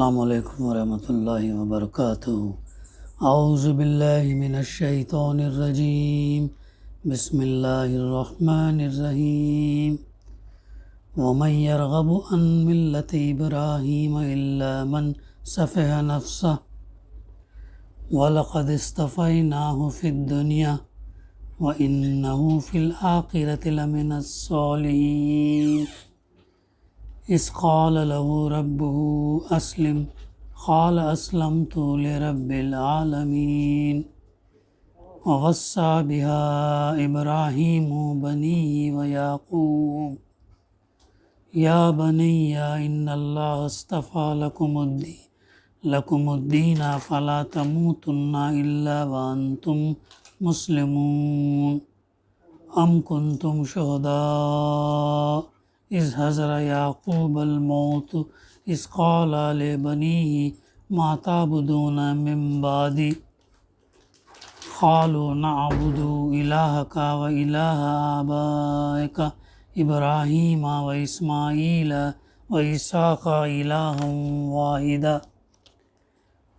السلام علیکم ورحمۃ اللہ وبرکاتہ۔ اعوذ باللہ من الشیطان الرجیم، بسم اللہ الرحمن الرحیم۔ ومن یرغب عن ملۃ ابراہیم الا من سفہ نفسہ وَلَقَدِ اصْطَفَيْنَاهُ فِي الدُّنْيَا وَإِنَّهُ فِي الْآخِرَةِ لَمِنَ الصَّالِحِينَ۔ إِذْ قَالَ لَهُ رَبُّهُ أَسْلِمْ قَالَ أَسْلَمْتُ لِرَبِّ الْعَالَمِينَ۔ وَوَصَّى بِهَا إِبْرَاهِيمُ بَنِيهِ وَيَعْقُوبُ يَا بَنِيَّ إِنَّ اللَّهَ اصْطَفَىٰ لَكُمُ الدِّينَ فَلَا تَمُوتُنَّ إِلَّا وَأَنْتُمْ مُسْلِمُونَ۔ أَمْ كُنْتُمْ شُهَدَاءَ إِذْ حَضَرَ يَعْقُوبَ الْمَوْتُ إِذْ قَالَ لِبَنِيهِ مَا تَعْبُدُونَ مِن بَعْدِي قَالُوا نَعْبُدُ إِلَٰهَكَ وَإِلَٰهَ آبَائِكَ إِبْرَاهِيمَ وَإِسْمَاعِيلَ وَإِسْحَاقَ إِلَٰهًا وَاحِدًا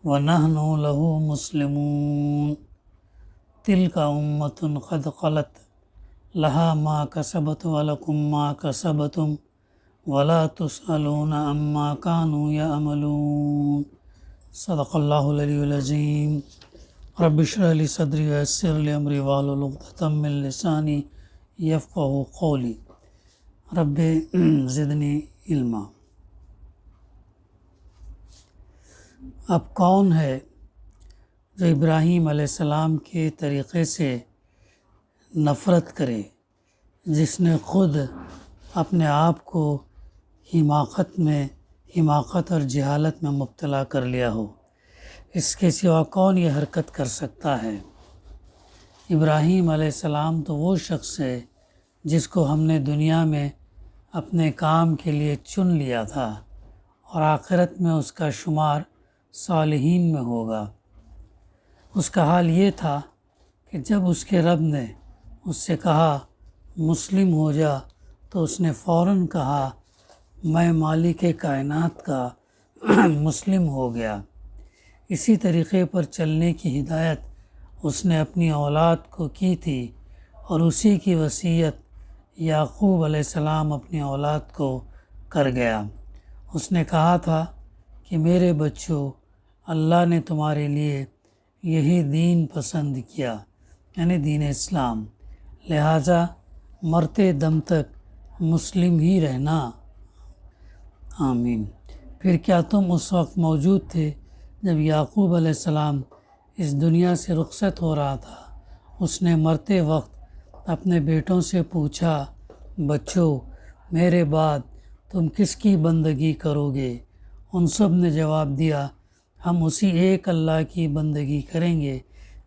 وَنَحْنُ لَهُ مُسْلِمُونَ۔ تِلْكَ أُمَّةٌ قَدْ خَلَتْ لَهَا مَا كَسَبَتْ وَلَكُم مَّا كَسَبْتُمْ وَلَا تُسْأَلُونَ عَمَّا كَانُوا يَعْمَلُونَ۔ صدق اللہ العلی العظیم۔ رب اشرح لی صدری ویسر لی امری واحلل عقدۃ من لسانی یفقہوا قولی۔ رب زدنی علما۔ اب کون ہے جو ابراہیم علیہ السلام کے طریقے سے نفرت کرے، جس نے خود اپنے آپ کو حماقت اور جہالت میں مبتلا کر لیا ہو؟ اس کے سوا کون یہ حرکت کر سکتا ہے؟ ابراہیم علیہ السلام تو وہ شخص ہے جس کو ہم نے دنیا میں اپنے کام کے لیے چن لیا تھا اور آخرت میں اس کا شمار صالحین میں ہوگا۔ اس کا حال یہ تھا کہ جب اس کے رب نے اس سے کہا مسلم ہو جا تو اس نے فوراً کہا میں مالک کائنات کا مسلم ہو گیا۔ اسی طریقے پر چلنے کی ہدایت اس نے اپنی اولاد کو کی تھی اور اسی کی وصیت یعقوب علیہ السلام اپنی اولاد کو کر گیا۔ اس نے کہا تھا کہ میرے بچوں، اللہ نے تمہارے لیے یہی دین پسند کیا، یعنی دین اسلام، لہٰذا مرتے دم تک مسلم ہی رہنا۔ آمین۔ پھر کیا تم اس وقت موجود تھے جب یعقوب علیہ السلام اس دنیا سے رخصت ہو رہا تھا؟ اس نے مرتے وقت اپنے بیٹوں سے پوچھا بچوں، میرے بعد تم کس کی بندگی کرو گے؟ ان سب نے جواب دیا ہم اسی ایک اللہ کی بندگی کریں گے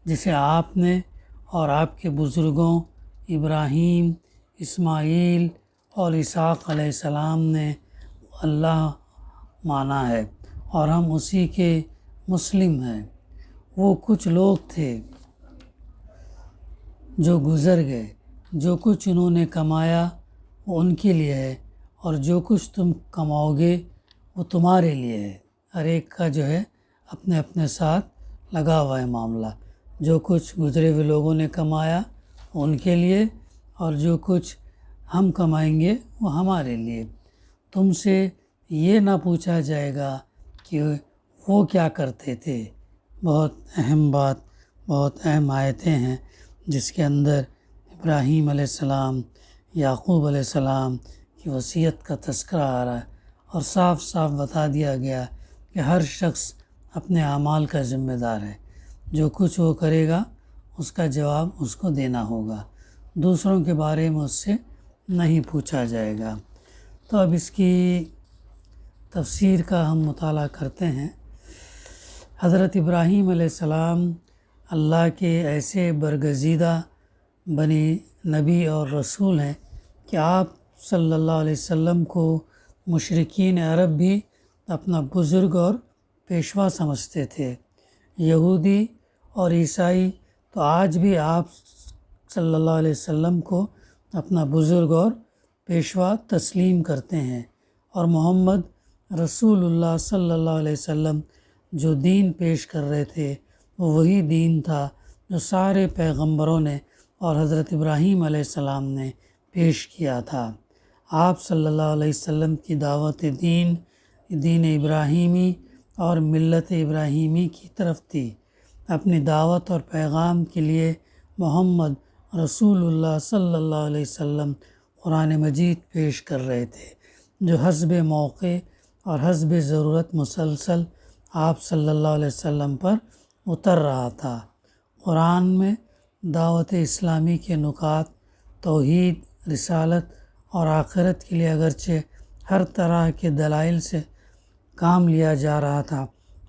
جسے آپ نے اور آپ کے بزرگوں ابراہیم، اسماعیل اور اسحاق علیہ السلام نے اللہ مانا ہے اور ہم اسی کے مسلم ہیں۔ وہ کچھ لوگ تھے جو گزر گئے، جو کچھ انہوں نے کمایا وہ ان کے لیے ہے اور جو کچھ تم کماؤ گے وہ تمہارے لیے ہے۔ ہر ایک کا جو ہے اپنے اپنے ساتھ لگا ہوا ہے معاملہ۔ جو کچھ گزرے ہوئے لوگوں نے کمایا وہ ان کے لیے اور جو کچھ ہم کمائیں گے وہ ہمارے لیے۔ تم سے یہ نہ پوچھا جائے گا کہ وہ کیا کرتے تھے۔ بہت اہم بات، بہت اہم آیتیں ہیں جس کے اندر ابراہیم علیہ السلام، یعقوب علیہ السلام کی وصیت کا تذکرہ آ رہا ہے اور صاف صاف بتا دیا گیا کہ ہر شخص اپنے اعمال کا ذمہ دار ہے۔ جو کچھ وہ کرے گا اس کا جواب اس کو دینا ہوگا، دوسروں کے بارے میں اس سے نہیں پوچھا جائے گا۔ تو اب اس کی تفسیر کا ہم مطالعہ کرتے ہیں۔ حضرت ابراہیم علیہ السلام اللہ کے ایسے برگزیدہ بنی نبی اور رسول ہیں کہ آپ صلی اللہ علیہ وسلم کو مشرکین عرب بھی اپنا بزرگ اور پیشوا سمجھتے تھے۔ یہودی اور عیسائی تو آج بھی آپ صلی اللہ علیہ وسلم کو اپنا بزرگ اور پیشوا تسلیم کرتے ہیں اور محمد رسول اللہ صلی اللہ علیہ وسلم جو دین پیش کر رہے تھے وہ وہی دین تھا جو سارے پیغمبروں نے اور حضرت ابراہیم علیہ السلام نے پیش کیا تھا۔ آپ صلی اللہ علیہ وسلم کی دعوت دین ابراہیمی اور ملت ابراہیمی کی طرف تھی۔ اپنی دعوت اور پیغام کے لیے محمد رسول اللہ صلی اللہ علیہ وسلم قرآن مجید پیش کر رہے تھے، جو حسب موقع اور حسب ضرورت مسلسل آپ صلی اللہ علیہ وسلم پر اتر رہا تھا۔ قرآن میں دعوت اسلامی کے نکات، توحید، رسالت اور آخرت کے لیے اگرچہ ہر طرح کے دلائل سے کام لیا جا رہا تھا،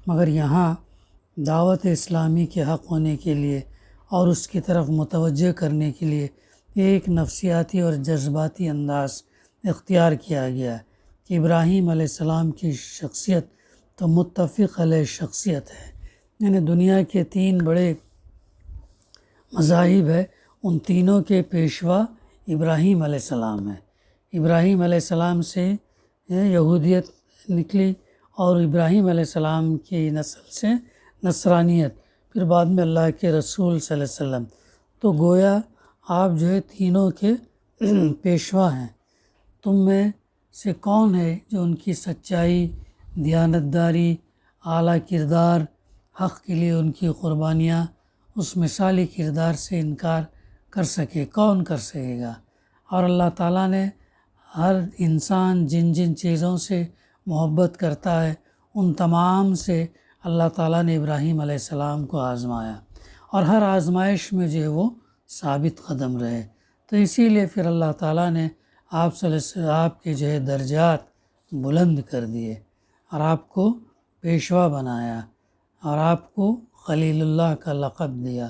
مگر یہاں دعوت اسلامی کے حق ہونے کے لیے اور اس کی طرف متوجہ کرنے کے لیے ایک نفسیاتی اور جذباتی انداز اختیار کیا گیا کہ ابراہیم علیہ السلام کی شخصیت تو متفق علیہ شخصیت ہے، یعنی دنیا کے 3 بڑے مذاہب ہے، ان تینوں کے پیشوا ابراہیم علیہ السلام ہے۔ ابراہیم علیہ السلام سے یہودیت نکلی اور ابراہیم علیہ السلام کی نسل سے نصرانیت، پھر بعد میں اللہ کے رسول صلی اللہ علیہ وسلم۔ تو گویا آپ جو ہے تینوں کے پیشوا ہیں۔ تم میں سے کون ہے جو ان کی سچائی، دیانتداری، اعلیٰ کردار، حق کے لیے ان کی قربانیاں، اس مثالی کردار سے انکار کر سکے؟ کون کر سکے گا؟ اور اللہ تعالیٰ نے ہر انسان جن چیزوں سے محبت کرتا ہے ان تمام سے اللہ تعالیٰ نے ابراہیم علیہ السلام کو آزمایا، اور ہر آزمائش میں جو ہے وہ ثابت قدم رہے۔ تو اسی لیے پھر اللہ تعالیٰ نے آپ کے جو ہے درجات بلند کر دیے اور آپ کو پیشوا بنایا اور آپ کو خلیل اللہ کا لقب دیا۔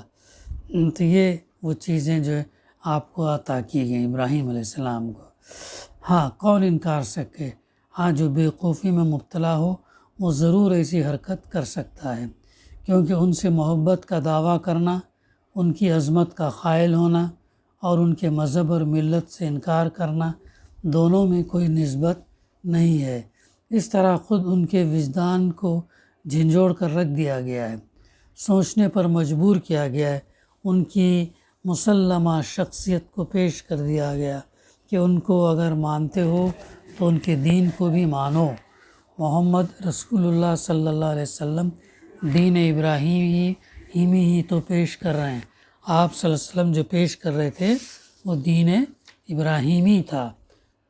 تو یہ وہ چیزیں جو ہے آپ کو عطا کی گئیں ابراہیم علیہ السلام کو۔ ہاں، کون انکار سکے؟ ہاں، جو بیوقوفی میں مبتلا ہو وہ ضرور ایسی حرکت کر سکتا ہے، کیونکہ ان سے محبت کا دعویٰ کرنا، ان کی عظمت کا قائل ہونا اور ان کے مذہب اور ملت سے انکار کرنا، دونوں میں کوئی نسبت نہیں ہے۔ اس طرح خود ان کے وجدان کو جھنجھوڑ کر رکھ دیا گیا ہے، سوچنے پر مجبور کیا گیا ہے، ان کی مسلمہ شخصیت کو پیش کر دیا گیا کہ ان کو اگر مانتے ہو تو ان کے دین کو بھی مانو۔ محمد رسول اللہ صلی اللہ علیہ وسلم دین ابراہیمی ہی تو پیش کر رہے ہیں۔ آپ صلی اللہ علیہ وسلم جو پیش کر رہے تھے وہ دین ابراہیمی تھا،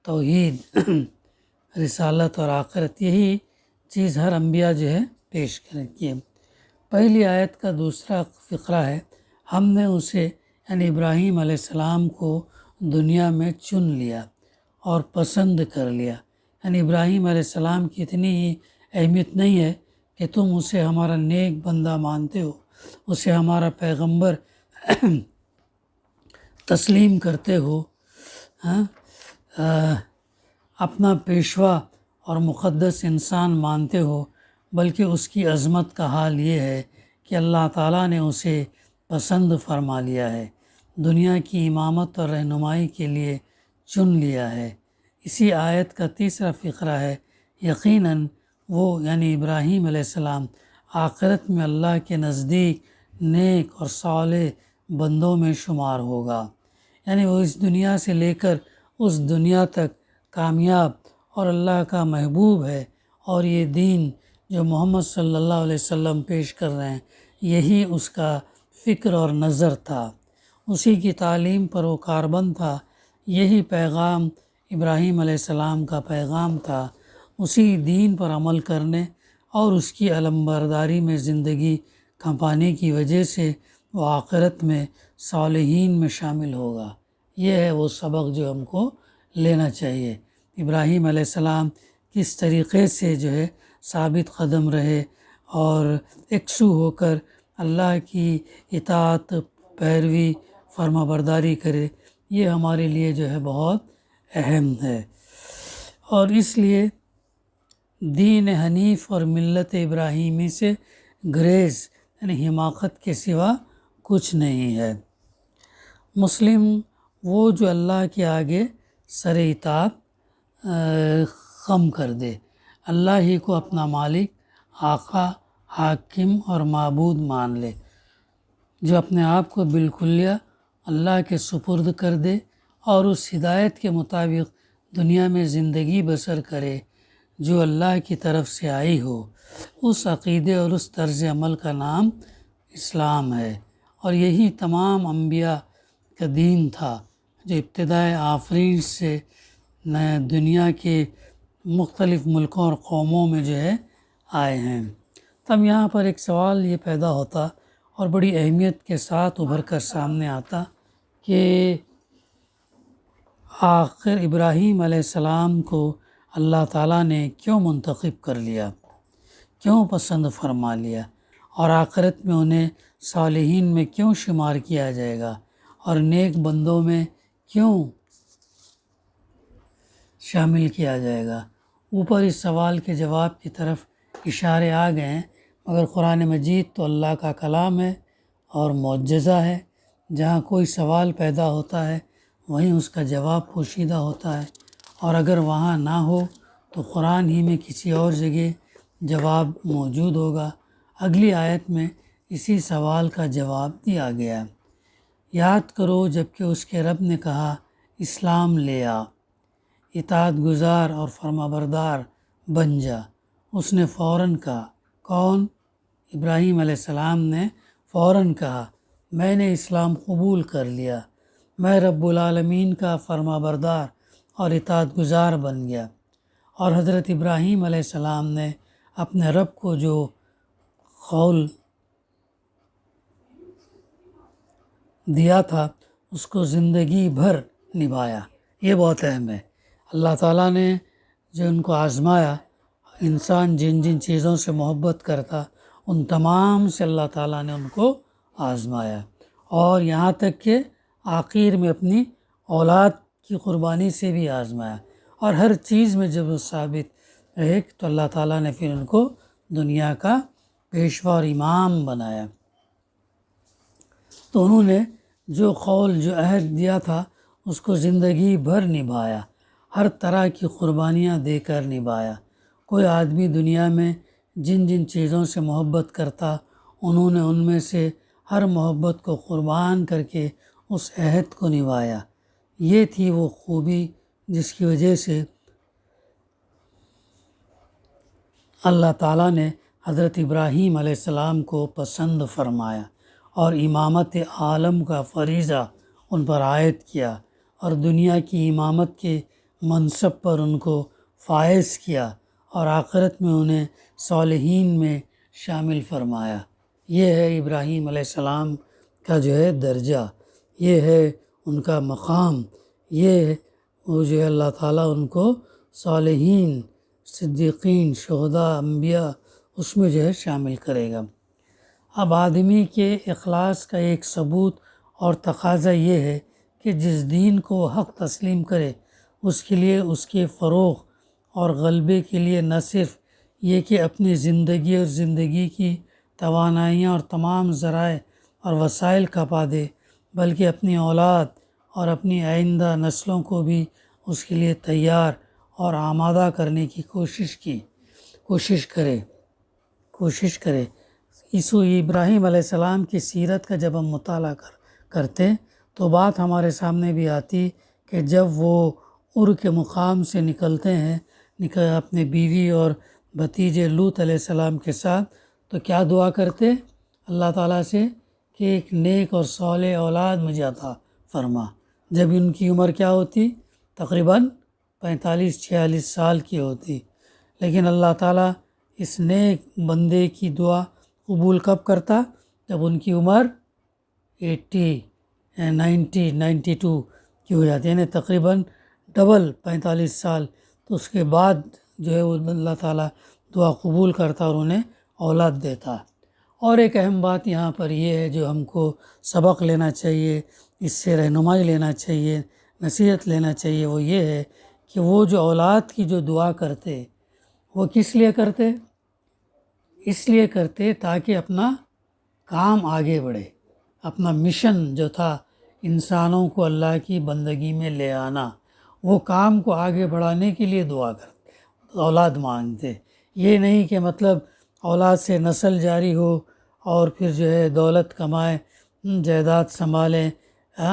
توحید، رسالت اور آخرت، یہی چیز ہر انبیاء جو ہے پیش کی ہے۔ پہلی آیت کا دوسرا فقرہ ہے، ہم نے اسے یعنی ابراہیم علیہ السلام کو دنیا میں چن لیا اور پسند کر لیا۔ یعنی ابراہیم علیہ السلام کی اتنی ہی اہمیت نہیں ہے کہ تم اسے ہمارا نیک بندہ مانتے ہو، اسے ہمارا پیغمبر تسلیم کرتے ہو، اپنا پیشوا اور مقدس انسان مانتے ہو، بلکہ اس کی عظمت کا حال یہ ہے کہ اللہ تعالیٰ نے اسے پسند فرما لیا ہے، دنیا کی امامت اور رہنمائی کے لیے چن لیا ہے۔ اسی آیت کا تیسرا فقرہ ہے، یقیناً وہ یعنی ابراہیم علیہ السلام آخرت میں اللہ کے نزدیک نیک اور صالح بندوں میں شمار ہوگا، یعنی وہ اس دنیا سے لے کر اس دنیا تک کامیاب اور اللہ کا محبوب ہے، اور یہ دین جو محمد صلی اللہ علیہ وسلم پیش کر رہے ہیں یہی اس کا فکر اور نظر تھا، اسی کی تعلیم پر وہ کاربند تھا، یہی پیغام ابراہیم علیہ السلام کا پیغام تھا، اسی دین پر عمل کرنے اور اس کی علمبرداری میں زندگی کھپانے کی وجہ سے وہ آخرت میں صالحین میں شامل ہوگا۔ یہ ہے وہ سبق جو ہم کو لینا چاہیے، ابراہیم علیہ السلام کس طریقے سے جو ہے ثابت قدم رہے اور یکسو ہو کر اللہ کی اطاعت، پیروی، فرما برداری کرے، یہ ہمارے لیے جو ہے بہت اہم ہے۔ اور اس لیے دین حنیف اور ملت ابراہیمی سے گریز یعنی حماقت کے سوا کچھ نہیں ہے۔ مسلم وہ جو اللہ کے آگے سر اطاعت خم کر دے، اللہ ہی کو اپنا مالک، آقا، حاکم اور معبود مان لے، جو اپنے آپ کو بالکلیہ اللہ کے سپرد کر دے اور اس ہدایت کے مطابق دنیا میں زندگی بسر کرے جو اللہ کی طرف سے آئی ہو۔ اس عقیدے اور اس طرز عمل کا نام اسلام ہے، اور یہی تمام انبیاء کا دین تھا جو ابتدائے آفرین سے دنیا کے مختلف ملکوں اور قوموں میں آئے ہیں۔ تب یہاں پر ایک سوال یہ پیدا ہوتا اور بڑی اہمیت کے ساتھ ابھر کر سامنے آتا کہ آخر ابراہیم علیہ السلام کو اللہ تعالیٰ نے کیوں منتخب کر لیا، کیوں پسند فرما لیا، اور آخرت میں انہیں صالحین میں کیوں شمار کیا جائے گا اور نیک بندوں میں کیوں شامل کیا جائے گا۔ اوپر اس سوال کے جواب کی طرف اشارے آ گئے ہیں، مگر قرآن مجید تو اللہ کا کلام ہے اور معجزہ ہے۔ جہاں کوئی سوال پیدا ہوتا ہے وہیں اس کا جواب پوشیدہ ہوتا ہے، اور اگر وہاں نہ ہو تو قرآن ہی میں کسی اور جگہ جواب موجود ہوگا۔ اگلی آیت میں اسی سوال کا جواب دیا گیا۔ یاد کرو جب کہ اس کے رب نے کہا اسلام لے آ، اطاعت گزار اور فرما بردار بن جا۔ اس نے فوراً کہا، کون؟ ابراہیم علیہ السلام نے فوراً کہا، میں نے اسلام قبول کر لیا، میں رب العالمین کا فرما بردار اور اطاعت گزار بن گیا۔ اور حضرت ابراہیم علیہ السلام نے اپنے رب کو جو قول دیا تھا اس کو زندگی بھر نبھایا۔ یہ بہت اہم ہے۔ اللہ تعالیٰ نے جو ان کو آزمایا، انسان جن جن چیزوں سے محبت کرتا ان تمام سے اللہ تعالیٰ نے ان کو آزمایا، اور یہاں تک کہ آخر میں اپنی اولاد کی قربانی سے بھی آزمایا، اور ہر چیز میں جب وہ ثابت رہے تو اللہ تعالیٰ نے پھر ان کو دنیا کا پیشوا اور امام بنایا۔ تو انہوں نے جو قول جو عہد دیا تھا اس کو زندگی بھر نبھایا، ہر طرح کی قربانیاں دے کر نبھایا۔ کوئی آدمی دنیا میں جن جن چیزوں سے محبت کرتا انہوں نے ان میں سے ہر محبت کو قربان کر کے اس عہد کو نبھایا۔ یہ تھی وہ خوبی جس کی وجہ سے اللہ تعالیٰ نے حضرت ابراہیم علیہ السلام کو پسند فرمایا اور امامت عالم کا فریضہ ان پر عائد کیا، اور دنیا کی امامت کے منصب پر ان کو فائز کیا، اور آخرت میں انہیں صالحین میں شامل فرمایا۔ یہ ہے ابراہیم علیہ السلام کا درجہ، یہ ہے ان کا مقام، یہ وہ اللہ تعالیٰ ان کو صالحین، صدیقین، شہداء، انبیاء اس میں شامل کرے گا۔ اب آدمی کے اخلاص کا ایک ثبوت اور تقاضا یہ ہے کہ جس دین کو حق تسلیم کرے اس کے لیے اس کے فروغ اور غلبے کے لیے نہ صرف یہ کہ اپنی زندگی اور زندگی کی توانائیاں اور تمام ذرائع اور وسائل کھپا دے، بلکہ اپنی اولاد اور اپنی آئندہ نسلوں کو بھی اس کے لیے تیار اور آمادہ کرنے کی کوشش کرے۔ ابراہیم علیہ السلام کی سیرت کا جب ہم مطالعہ کرتے تو بات ہمارے سامنے بھی آتی کہ جب وہ عر کے مقام سے نکلتے ہیں اپنے بیوی اور بھتیجے لوط علیہ السلام کے ساتھ، تو کیا دعا کرتے اللہ تعالیٰ سے کہ ایک نیک اور صالح اولاد مجھے عطا فرما۔ جب ان کی عمر کیا ہوتی؟ تقریباً 45-46 سال کی ہوتی، لیکن اللہ تعالیٰ اس نیک بندے کی دعا قبول کب کرتا؟ جب ان کی عمر 92 کی ہو جاتی، یعنی تقریباً ڈبل 45 سال۔ تو اس کے بعد وہ اللہ تعالیٰ دعا قبول کرتا اور انہیں اولاد دیتا۔ اور ایک اہم بات یہاں پر یہ ہے جو ہم کو سبق لینا چاہیے، اس سے رہنمائی لینا چاہیے، نصیحت لینا چاہیے، وہ یہ ہے کہ وہ جو اولاد کی جو دعا کرتے وہ کس لیے کرتے؟ اس لیے کرتے تاکہ اپنا کام آگے بڑھے، اپنا مشن جو تھا انسانوں کو اللہ کی بندگی میں لے آنا، وہ کام کو آگے بڑھانے کے لیے دعا کرتے۔ تو اولاد مانگتے، یہ نہیں کہ مطلب اولاد سے نسل جاری ہو اور پھر جو ہے دولت کمائے، جائیداد سنبھالیں،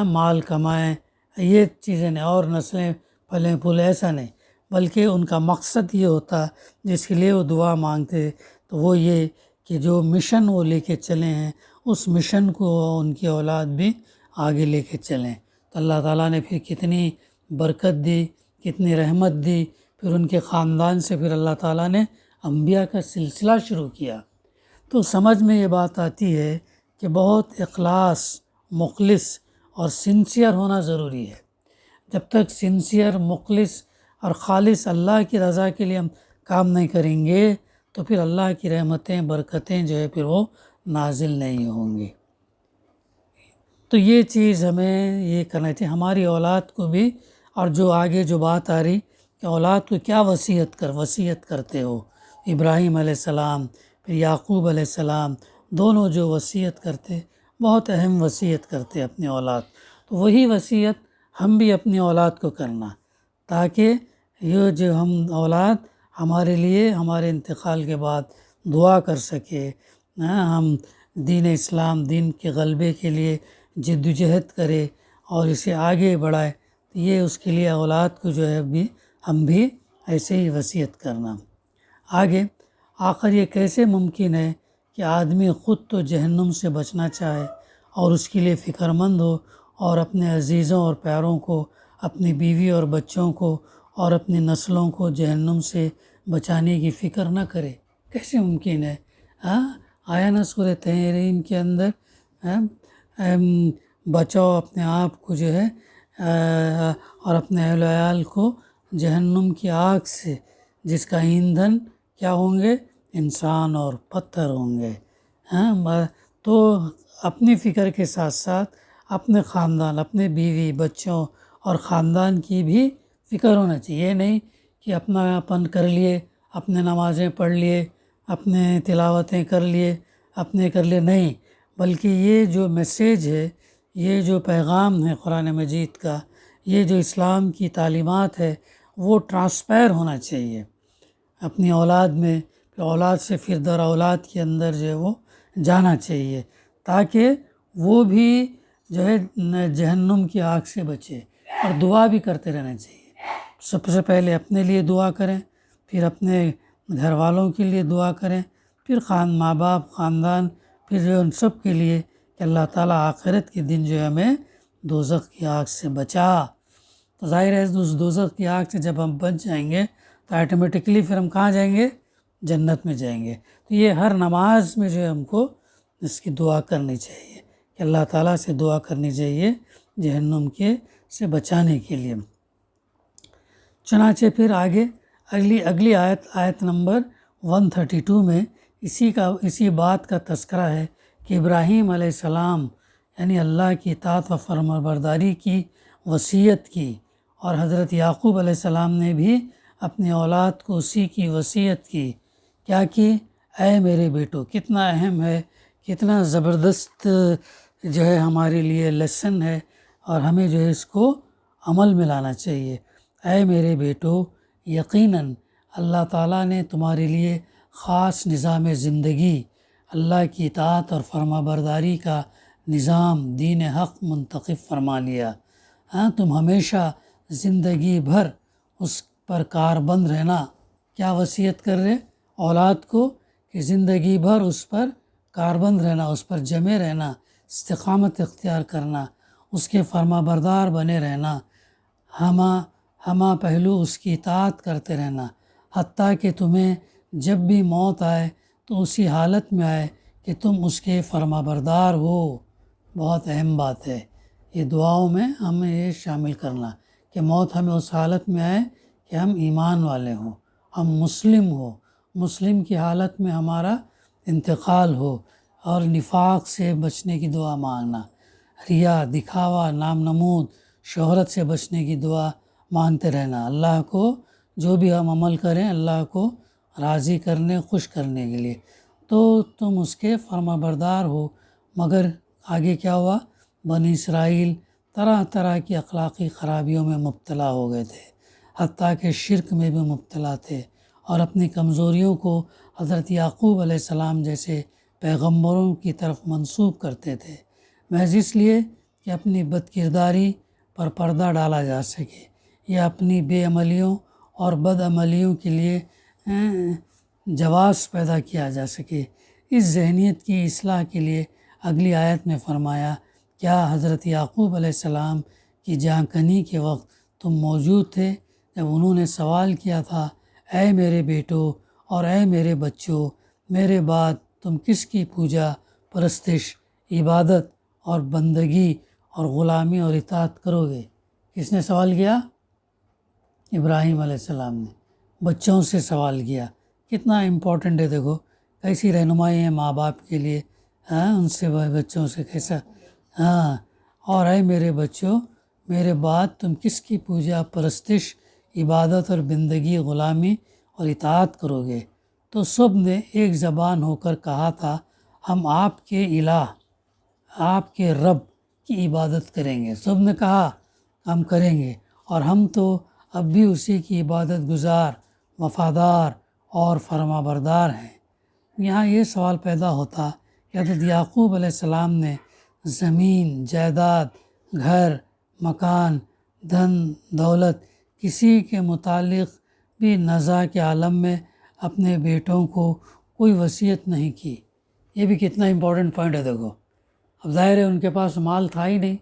مال کمائیں، یہ چیزیں نہیں، اور نسلیں پھلیں پھولیں، ایسا نہیں، بلکہ ان کا مقصد یہ ہوتا جس کے لیے وہ دعا مانگتے، تو وہ یہ کہ جو مشن وہ لے کے چلے ہیں اس مشن کو ان کی اولاد بھی آگے لے کے چلیں، تو اللہ تعالیٰ نے پھر کتنی برکت دی، کتنی رحمت دی، پھر ان کے خاندان سے پھر اللہ تعالیٰ نے انبیاء کا سلسلہ شروع کیا۔ تو سمجھ میں یہ بات آتی ہے کہ بہت اخلاص، مخلص اور سنسیئر ہونا ضروری ہے۔ جب تک سنسیئر، مخلص اور خالص اللہ کی رضا کے لیے ہم کام نہیں کریں گے تو پھر اللہ کی رحمتیں، برکتیں جو ہے پھر وہ نازل نہیں ہوں گی۔ تو یہ چیز ہمیں یہ کرنا چاہیے، ہماری اولاد کو بھی، اور جو آگے جو بات آ رہی کہ اولاد کو کیا وصیت کرتے ہو، ابراہیم علیہ السلام پھر یعقوب علیہ السلام دونوں جو وصیت کرتے، بہت اہم وصیت کرتے اپنی اولاد، تو وہی وصیت ہم بھی اپنی اولاد کو کرنا، تاکہ یہ جو ہم اولاد ہمارے لیے ہمارے انتقال کے بعد دعا کر سکے، ہم دین اسلام، دین کے غلبے کے لیے جد و جہد کرے اور اسے آگے بڑھائے، یہ اس کے لیے اولاد کو جو ہے بھی ہم بھی ایسے ہی وصیت کرنا۔ آگے آخر یہ کیسے ممکن ہے کہ آدمی خود تو جہنم سے بچنا چاہے اور اس کے لیے فکر مند ہو اور اپنے عزیزوں اور پیاروں کو، اپنی بیوی اور بچوں کو اور اپنی نسلوں کو جہنم سے بچانے کی فکر نہ کرے؟ کیسے ممکن ہے؟ آیا نا سورہ تحریم کے اندر، بچاؤ اپنے آپ کو جو ہے اور اپنے اہل و عیال کو جہنم کی آگ سے جس کا ایندھن کیا ہوں گے؟ انسان اور پتھر ہوں گے۔ تو اپنی فکر کے ساتھ ساتھ اپنے خاندان، اپنے بیوی بچوں اور خاندان کی بھی فکر ہونا چاہیے، یہ نہیں کہ اپنا اپن کر لیے، اپنے نمازیں پڑھ لیے، اپنے تلاوتیں کر لیے، اپنے کر لیے، نہیں، بلکہ یہ جو میسیج ہے، یہ جو پیغام ہے قرآن مجید کا، یہ جو اسلام کی تعلیمات ہے، وہ ٹرانسپائر ہونا چاہیے اپنی اولاد میں، پھر اولاد سے پھر در اولاد کے اندر جو ہے وہ جانا چاہیے، تاکہ وہ بھی جو ہے جہنم کی آگ سے بچے، اور دعا بھی کرتے رہنا چاہیے۔ سب سے پہلے اپنے لیے دعا کریں، پھر اپنے گھر والوں کے لیے دعا کریں، پھر ماں باپ، خاندان، پھر جو ان سب کے لیے کہ اللہ تعالیٰ آخرت کے دن جو ہے ہمیں دوزخ کی آگ سے بچا۔ تو ظاہر ہے اس دوزخ کی آگ سے جب ہم بچ جائیں گے تو آٹومیٹکلی پھر ہم کہاں جائیں گے؟ جنت میں جائیں گے۔ تو یہ ہر نماز میں جو ہے ہم کو اس کی دعا کرنی چاہیے کہ اللہ تعالیٰ سے دعا کرنی چاہیے جہنم کے سے بچانے کے لیے۔ چنانچہ پھر آگے اگلی آیت نمبر 132 میں اسی بات کا تذکرہ ہے کہ ابراہیم علیہ السلام یعنی اللہ کی اطاعت و فرمانبرداری کی وصیت کی، اور حضرت یعقوب علیہ السلام نے بھی اپنی اولاد کو اسی کی وصیت کی، کیا کی؟ اے میرے بیٹو، کتنا اہم ہے، کتنا زبردست جو ہے ہمارے لیے لیسن ہے، اور ہمیں جو ہے اس کو عمل میں لانا چاہیے۔ اے میرے بیٹو، یقیناً اللہ تعالیٰ نے تمہارے لیے خاص نظام زندگی، اللہ کی اطاعت اور فرما برداری کا نظام، دین حق منتخب فرما لیا۔ تم ہمیشہ زندگی بھر اس پر کاربند رہنا۔ کیا وصیت کر رہے اولاد کو؟ کہ زندگی بھر اس پر کاربند رہنا، اس پر جمے رہنا، استقامت اختیار کرنا، اس کے فرما بردار بنے رہنا، ہمہ پہلو اس کی اطاعت کرتے رہنا، حتیٰ کہ تمہیں جب بھی موت آئے تو اسی حالت میں آئے کہ تم اس کے فرما بردار ہو۔ بہت اہم بات ہے، یہ دعاؤں میں ہمیں یہ شامل کرنا کہ موت ہمیں اس حالت میں آئے کہ ہم ایمان والے ہوں، ہم مسلم کی حالت میں ہمارا انتقال ہو، اور نفاق سے بچنے کی دعا مانگنا، ریا، دکھاوا، نام نمود، شہرت سے بچنے کی دعا مانگتے رہنا، اللہ کو جو بھی ہم عمل کریں اللہ کو راضی کرنے، خوش کرنے کے لیے، تو تم اس کے فرما بردار ہو۔ مگر آگے کیا ہوا؟ بنی اسرائیل طرح طرح کی اخلاقی خرابیوں میں مبتلا ہو گئے تھے، حتیٰ کہ شرک میں بھی مبتلا تھے، اور اپنی کمزوریوں کو حضرت یعقوب علیہ السلام جیسے پیغمبروں کی طرف منسوب کرتے تھے، محض اس لیے کہ اپنی بد کرداری پر پردہ ڈالا جا سکے یا اپنی بے عملیوں اور بد عملیوں کے لیے جواز پیدا کیا جا سکے۔ اس ذہنیت کی اصلاح کے لیے اگلی آیت میں فرمایا، کیا حضرت یعقوب علیہ السلام کی جاں کنی کے وقت تم موجود تھے جب انہوں نے سوال کیا تھا، اے میرے بیٹو اور اے میرے بچوں، میرے بعد تم کس کی پوجا، پرستش، عبادت اور بندگی اور غلامی اور اطاعت کرو گے؟ کس نے سوال کیا؟ ابراہیم علیہ السلام نے بچوں سے سوال کیا۔ کتنا امپورٹنٹ ہے، دیکھو کیسی رہنمائی ہے ماں باپ کے لیے، ان سے بچوں سے کیسا، اور اے میرے بچوں، میرے بعد تم کس کی پوجا، پرستش، عبادت اور بندگی، غلامی اور اطاعت کرو گے؟ تو سب نے ایک زبان ہو کر کہا تھا، ہم آپ کے الہ، آپ کے رب کی عبادت کریں گے۔ سب نے کہا ہم کریں گے، اور ہم تو اب بھی اسی کی عبادت گزار، وفادار اور فرما بردار ہیں۔ یہاں یہ سوال پیدا ہوتا کہ حضرت یعقوب علیہ السلام نے زمین، جائیداد، گھر، مکان، دھن دولت کسی کے متعلق بھی نزاع کے عالم میں اپنے بیٹوں کو کوئی وصیت نہیں کی۔ یہ بھی کتنا امپورٹنٹ پوائنٹ ہے، دیکھو اب ظاہر ہے ان کے پاس مال تھا ہی نہیں،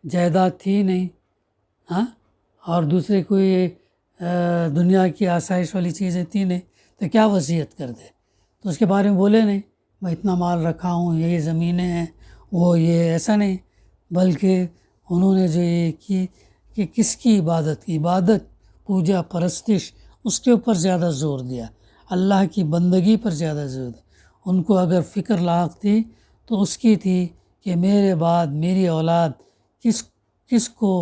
جائیداد تھی نہیں، اور دوسرے کوئی دنیا کی آسائش والی چیزیں تھی نہیں، تو کیا وصیت کر دے؟ تو اس کے بارے میں بولے نہیں، میں اتنا مال رکھا ہوں، یہ زمینیں ہیں، وہ یہ، ایسا نہیں، بلکہ انہوں نے جو یہ کی کہ کس کی عبادت، پوجا، پرستش، اس کے اوپر زیادہ زور دیا، اللہ کی بندگی پر زیادہ زور دیا۔ ان کو اگر فکر لاحق تھی تو اس کی تھی کہ میرے بعد میری اولاد کس کو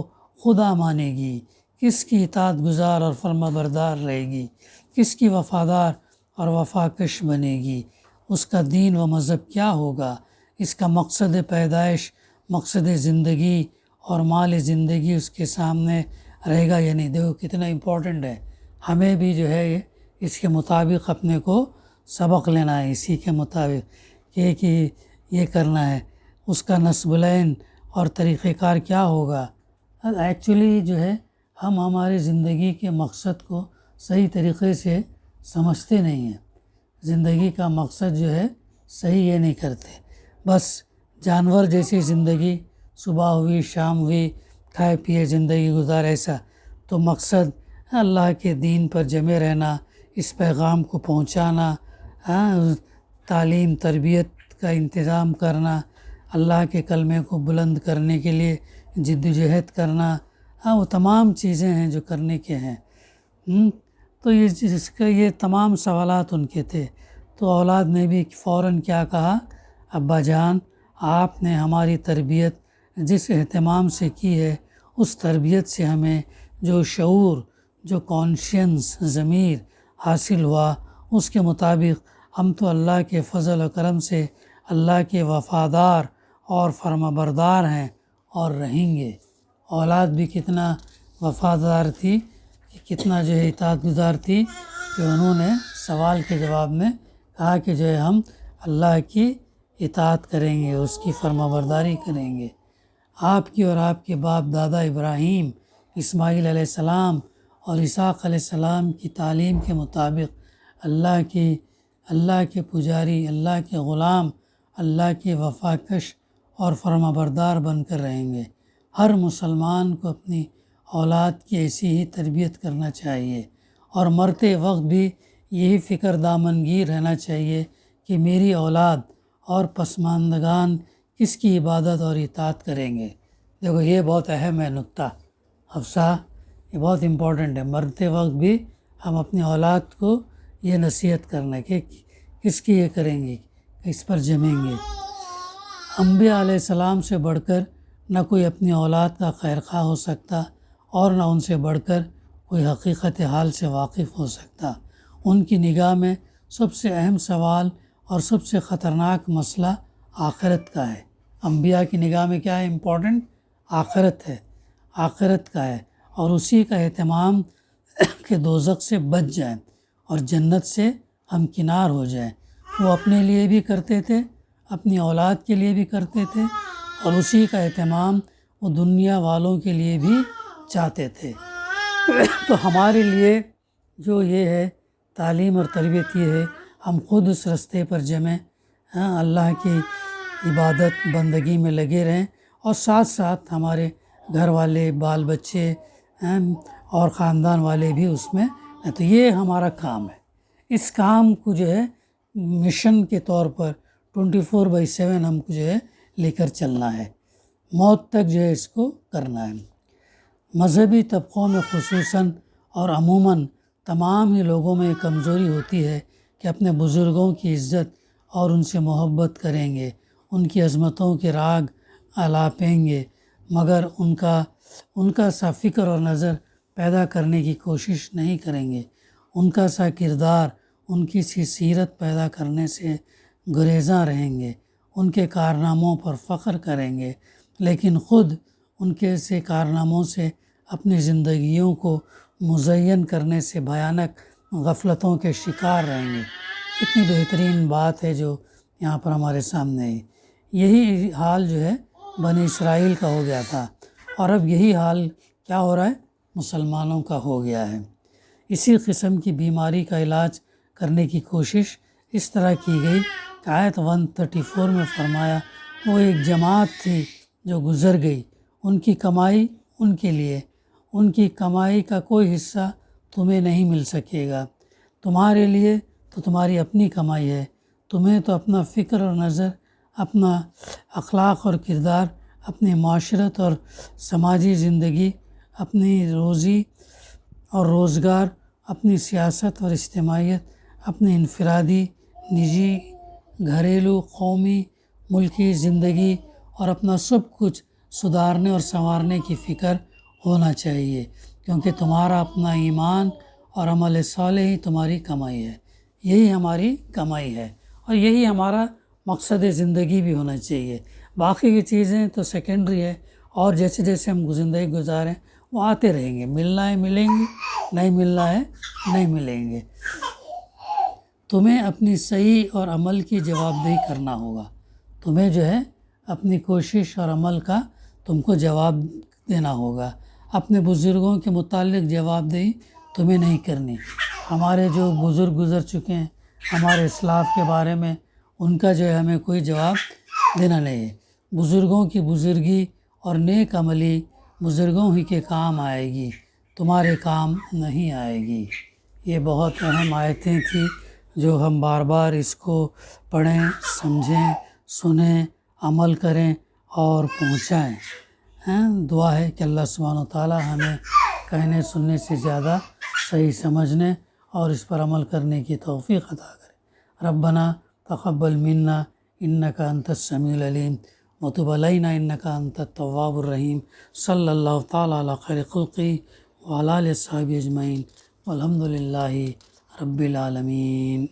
خدا مانے گی، کس کی اطاعت گزار اور فرما بردار رہے گی، کس کی وفادار اور وفاکش بنے گی، اس کا دین و مذہب کیا ہوگا، اس کا مقصد پیدائش، مقصد زندگی اور مال زندگی اس کے سامنے رہے گا یا نہیں۔ دیکھو کتنا امپورٹنٹ ہے، ہمیں بھی جو ہے اس کے مطابق اپنے کو سبق لینا ہے، اسی کے مطابق کہ یہ کرنا ہے، اس کا نصب العین اور طریقہ کار کیا ہوگا۔ ایکچولی جو ہے ہم ہماری زندگی کے مقصد کو صحیح طریقے سے سمجھتے نہیں ہیں، زندگی کا مقصد جو ہے صحیح یہ نہیں کرتے، بس جانور جیسی زندگی، صبح ہوئی شام ہوئی، کھائے پیے زندگی گزار، ایسا تو مقصد اللہ کے دین پر جمے رہنا، اس پیغام کو پہنچانا، تعلیم تربیت کا انتظام کرنا، اللہ کے کلمے کو بلند کرنے کے لیے جد و جہد کرنا، وہ تمام چیزیں ہیں جو کرنے کے ہیں۔ تو یہ تمام سوالات ان کے تھے، تو اولاد نے بھی فوراً کیا کہا، ابا جان آپ نے ہماری تربیت جس اہتمام سے کی ہے، اس تربیت سے ہمیں جو شعور، جو کانشینس، ضمیر حاصل ہوا، اس کے مطابق ہم تو اللہ کے فضل و کرم سے اللہ کے وفادار اور فرما بردار ہیں اور رہیں گے۔ اولاد بھی کتنا وفادار تھی، کتنا جو ہے اطاعت گزار تھی کہ انہوں نے سوال کے جواب میں کہا کہ جو ہے ہم اللہ کی اطاعت کریں گے، اس کی فرما برداری کریں گے۔ آپ کی اور آپ کے باپ دادا ابراہیم، اسماعیل علیہ السلام اور اسحاق علیہ السلام کی تعلیم کے مطابق اللہ کے پجاری، اللہ کے غلام، اللہ کے وفاکش اور فرما بردار بن کر رہیں گے۔ ہر مسلمان کو اپنی اولاد کی ایسی ہی تربیت کرنا چاہیے، اور مرتے وقت بھی یہی فکر دامنگیر رہنا چاہیے کہ میری اولاد اور پسماندگان کس کی عبادت اور اطاعت کریں گے۔ دیکھو یہ بہت اہم ہے نکتہ حفصہ، یہ بہت امپورٹنٹ ہے، مرتے وقت بھی ہم اپنی اولاد کو یہ نصیحت کرنا کہ کس کی یہ کریں گے، کس پر جمیں گے۔ انبیاء علیہ السلام سے بڑھ کر نہ کوئی اپنی اولاد کا خیرخواہ ہو سکتا، اور نہ ان سے بڑھ کر کوئی حقیقت حال سے واقف ہو سکتا۔ ان کی نگاہ میں سب سے اہم سوال اور سب سے خطرناک مسئلہ آخرت کا ہے۔ انبیاء کی نگاہ میں کیا ہے امپورٹنٹ؟ آخرت ہے، آخرت کا ہے، اور اسی کا اہتمام کہ دوزخ سے بچ جائیں اور جنت سے ہم کنار ہو جائیں۔ وہ اپنے لیے بھی کرتے تھے، اپنی اولاد کے لیے بھی کرتے تھے، اور اسی کا اہتمام وہ دنیا والوں کے لیے بھی چاہتے تھے۔ تو ہمارے لیے جو یہ ہے تعلیم اور تربیت یہ ہے، ہم خود اس رستے پر جمیں، اللہ کی عبادت بندگی میں لگے رہیں، اور ساتھ ساتھ ہمارے گھر والے، بال بچے اور خاندان والے بھی اس میں۔ تو یہ ہمارا کام ہے۔ اس کام کو جو ہے مشن کے طور پر 24/7 ہم کو جو ہے لے کر چلنا ہے، موت تک جو ہے اس کو کرنا ہے۔ مذہبی طبقوں میں خصوصاً اور عموماً تمام ہی لوگوں میں کمزوری ہوتی ہے کہ اپنے بزرگوں کی عزت اور ان سے محبت کریں گے، ان کی عظمتوں کے راگ الاپیں گے، مگر ان کا سا فکر اور نظر پیدا کرنے کی کوشش نہیں کریں گے، ان کا سا کردار، ان کی سی سیرت پیدا کرنے سے گریزاں رہیں گے، ان کے کارناموں پر فخر کریں گے، لیکن خود ان کے سے کارناموں سے اپنی زندگیوں کو مزین کرنے سے بھیانک غفلتوں کے شکار رہیں گے۔ اتنی بہترین بات ہے جو یہاں پر ہمارے سامنے ہے۔ یہی حال جو ہے بنی اسرائیل کا ہو گیا تھا، اور اب یہی حال کیا ہو رہا ہے؟ مسلمانوں کا ہو گیا ہے۔ اسی قسم کی بیماری کا علاج کرنے کی کوشش اس طرح کی گئی کہ آیت 134 میں فرمایا، وہ ایک جماعت تھی جو گزر گئی، ان کی کمائی ان کے لیے، ان کی کمائی کا کوئی حصہ تمہیں نہیں مل سکے گا، تمہارے لیے تو تمہاری اپنی کمائی ہے، تمہیں تو اپنا فکر اور نظر، اپنا اخلاق اور کردار، اپنی معاشرت اور سماجی زندگی، اپنی روزی اور روزگار، اپنی سیاست اور اجتماعیت، اپنی انفرادی، نجی، گھریلو، قومی، ملکی زندگی اور اپنا سب کچھ سدھارنے اور سنوارنے کی فکر ہونا چاہیے، کیونکہ تمہارا اپنا ایمان اور عمل صالح ہی تمہاری کمائی ہے۔ یہی ہماری کمائی ہے، اور یہی ہمارا مقصد زندگی بھی ہونا چاہیے۔ باقی کی چیزیں تو سیکنڈری ہے، اور جیسے جیسے ہم زندگی گزاریں وہ آتے رہیں گے، ملنا ہے ملیں گے، نہیں ملنا ہے نہیں ملیں گے۔ تمہیں اپنی صحیح اور عمل کی جواب دہی کرنا ہوگا، تمہیں جو ہے اپنی کوشش اور عمل کا تم کو جواب دینا ہوگا۔ اپنے بزرگوں کے متعلق جواب دہی تمہیں نہیں کرنی۔ ہمارے جو بزرگ گزر چکے ہیں، ہمارے اسلاف کے بارے میں، ان کا جو ہے ہمیں کوئی جواب دینا نہیں ہے۔ بزرگوں کی بزرگی اور نیک عملی بزرگوں ہی کے کام آئے گی، تمہارے کام نہیں آئے گی۔ یہ بہت اہم آیتیں تھیں جو ہم بار بار اس کو پڑھیں، سمجھیں، سنیں، عمل کریں اور پہنچائیں۔ دعا ہے کہ اللہ سبحانہ وتعالی ہمیں کہنے سننے سے زیادہ صحیح سمجھنے اور اس پر عمل کرنے کی توفیق عطا کرے۔ ربنا تقبل منا انک انت السمیع العلیم وتب علینا انک انت التواب الرحیم۔ صلی اللہ تعالی علی خیر خلقہ وعلی آلہ وصحبہ اجمعین والحمد للہ رب العالمین۔